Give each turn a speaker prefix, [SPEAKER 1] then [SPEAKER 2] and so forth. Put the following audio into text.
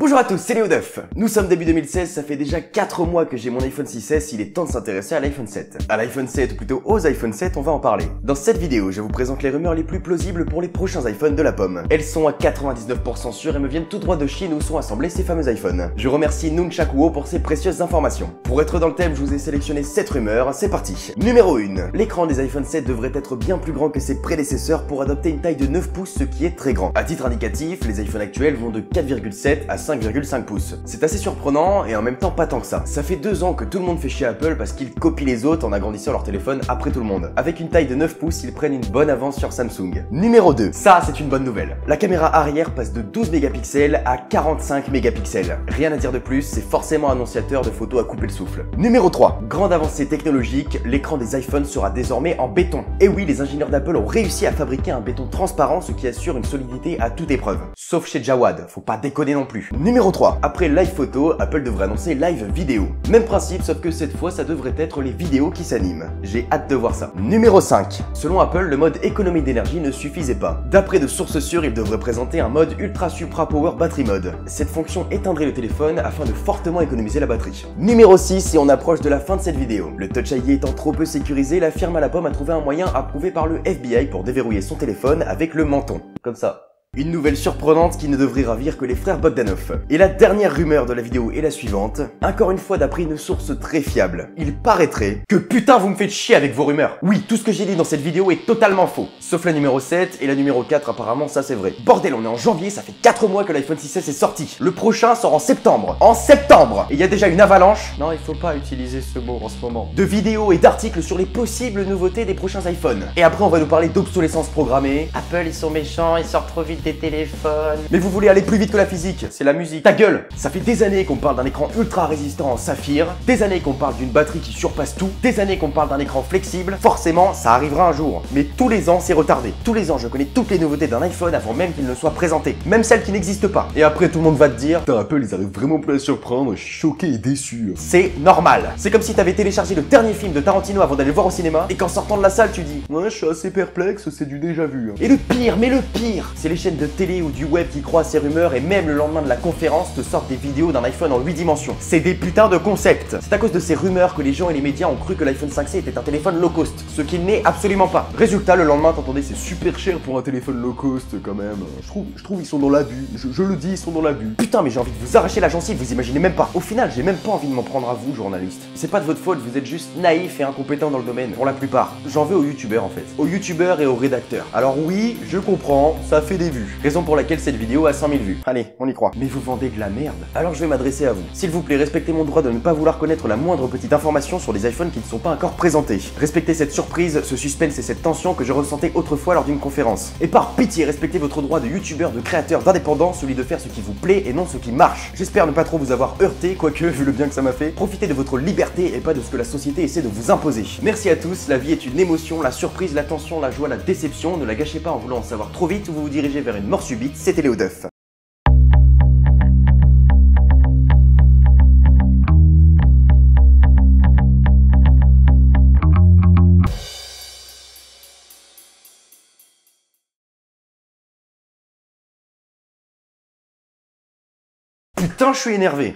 [SPEAKER 1] Bonjour à tous, c'est Léo Duff. Nous sommes début 2016, ça fait déjà 4 mois que j'ai mon iPhone 6S, il est temps de s'intéresser à l'iPhone 7. À l'iPhone 7, ou plutôt aux iPhone 7, on va en parler. Dans cette vidéo, je vous présente les rumeurs les plus plausibles pour les prochains iPhones de la pomme. Elles sont à 99% sûres et me viennent tout droit de Chine où sont assemblés ces fameux iPhones. Je remercie Nunchakuo pour ces précieuses informations. Pour être dans le thème, je vous ai sélectionné 7 rumeurs, c'est parti. Numéro 1. L'écran des iPhone 7 devrait être bien plus grand que ses prédécesseurs pour adopter une taille de 9 pouces, ce qui est très grand. À titre indicatif, les iPhones actuels vont de 4,7 à 5,5 pouces. C'est assez surprenant et en même temps pas tant que ça. Ça fait 2 ans que tout le monde fait chier Apple parce qu'ils copient les autres en agrandissant leur téléphone après tout le monde. Avec une taille de 9 pouces, ils prennent une bonne avance sur Samsung. Numéro 2. Ça, c'est une bonne nouvelle. La caméra arrière passe de 12 mégapixels à 45 mégapixels. Rien à dire de plus, c'est forcément annonciateur de photos à couper le souffle. Numéro 3. Grande avancée technologique, l'écran des iPhones sera désormais en béton. Et oui, les ingénieurs d'Apple ont réussi à fabriquer un béton transparent, ce qui assure une solidité à toute épreuve. Sauf chez Jawad, faut pas déconner non plus. Numéro 3. Après live photo, Apple devrait annoncer live vidéo. Même principe, sauf que cette fois, ça devrait être les vidéos qui s'animent. J'ai hâte de voir ça. Numéro 5. Selon Apple, le mode économie d'énergie ne suffisait pas. D'après de sources sûres, il devrait présenter un mode Ultra Supra Power Battery Mode. Cette fonction éteindrait le téléphone afin de fortement économiser la batterie. Numéro 6, et on approche de la fin de cette vidéo. Le Touch ID étant trop peu sécurisé, la firme à la pomme a trouvé un moyen approuvé par le FBI pour déverrouiller son téléphone avec le menton. Comme ça. Une nouvelle surprenante qui ne devrait ravir que les frères Bogdanov. Et la dernière rumeur de la vidéo est la suivante. Encore une fois d'après une source très fiable. Il paraîtrait que putain vous me faites chier avec vos rumeurs. Oui, tout ce que j'ai dit dans cette vidéo est totalement faux. Sauf la numéro 7 et la numéro 4 apparemment ça c'est vrai. Bordel, on est en janvier, ça fait 4 mois que l'iPhone 6S est sorti. Le prochain sort en septembre. En septembre. Et il y a déjà une avalanche. Non, il faut pas utiliser ce mot en ce moment. De vidéos et d'articles sur les possibles nouveautés des prochains iPhones. Et après on va nous parler d'obsolescence programmée. Apple ils sont méchants, ils sortent trop vite des téléphones. Mais vous voulez aller plus vite que la physique, c'est la musique. Ta gueule. Ça fait des années qu'on parle d'un écran ultra résistant en saphir, des années qu'on parle d'une batterie qui surpasse tout, des années qu'on parle d'un écran flexible. Forcément, ça arrivera un jour. Mais tous les ans, c'est retardé. Tous les ans, je connais toutes les nouveautés d'un iPhone avant même qu'il ne soit présenté. Même celles qui n'existent pas. Et après, tout le monde va te dire, putain, Apple, ils arrivent vraiment plus à surprendre, je suis choqué et déçu. C'est normal. C'est comme si t'avais téléchargé le dernier film de Tarantino avant d'aller le voir au cinéma, et qu'en sortant de la salle, tu dis, ouais, je suis assez perplexe, c'est du déjà vu. Et le pire, mais le pire, c'est les chaînes de télé ou du web qui croient à ces rumeurs et même le lendemain de la conférence te sortent des vidéos d'un iPhone en 8 dimensions. C'est des putains de concepts. C'est à cause de ces rumeurs que les gens et les médias ont cru que l'iPhone 5C était un téléphone low cost, ce qu'il n'est absolument pas. Résultat, le lendemain t'entendais c'est super cher pour un téléphone low cost quand même. Je trouve ils sont dans l'abus. Je le dis, ils sont dans l'abus. Putain, mais j'ai envie de vous arracher la gencive, vous imaginez même pas. Au final, j'ai même pas envie de m'en prendre à vous, journalistes. C'est pas de votre faute, vous êtes juste naïfs et incompétents dans le domaine, pour la plupart. J'en veux aux youtubeurs en fait. Aux youtubeurs et aux rédacteurs. Alors oui, je comprends, ça fait des vues. Raison pour laquelle cette vidéo a 100 000 vues. Allez, on y croit. Mais vous vendez de la merde. Alors je vais m'adresser à vous. S'il vous plaît, respectez mon droit de ne pas vouloir connaître la moindre petite information sur les iPhones qui ne sont pas encore présentés. Respectez cette surprise, ce suspense et cette tension que je ressentais autrefois lors d'une conférence. Et par pitié, respectez votre droit de youtubeur, de créateur, d'indépendant, celui de faire ce qui vous plaît et non ce qui marche. J'espère ne pas trop vous avoir heurté, quoique, vu le bien que ça m'a fait. Profitez de votre liberté et pas de ce que la société essaie de vous imposer. Merci à tous, la vie est une émotion, la surprise, la tension, la joie, la déception. Ne la gâchez pas en voulant en savoir trop vite ou vous vous dirigez vers une mort subite. C'était Léo Duff. Putain, je suis énervé.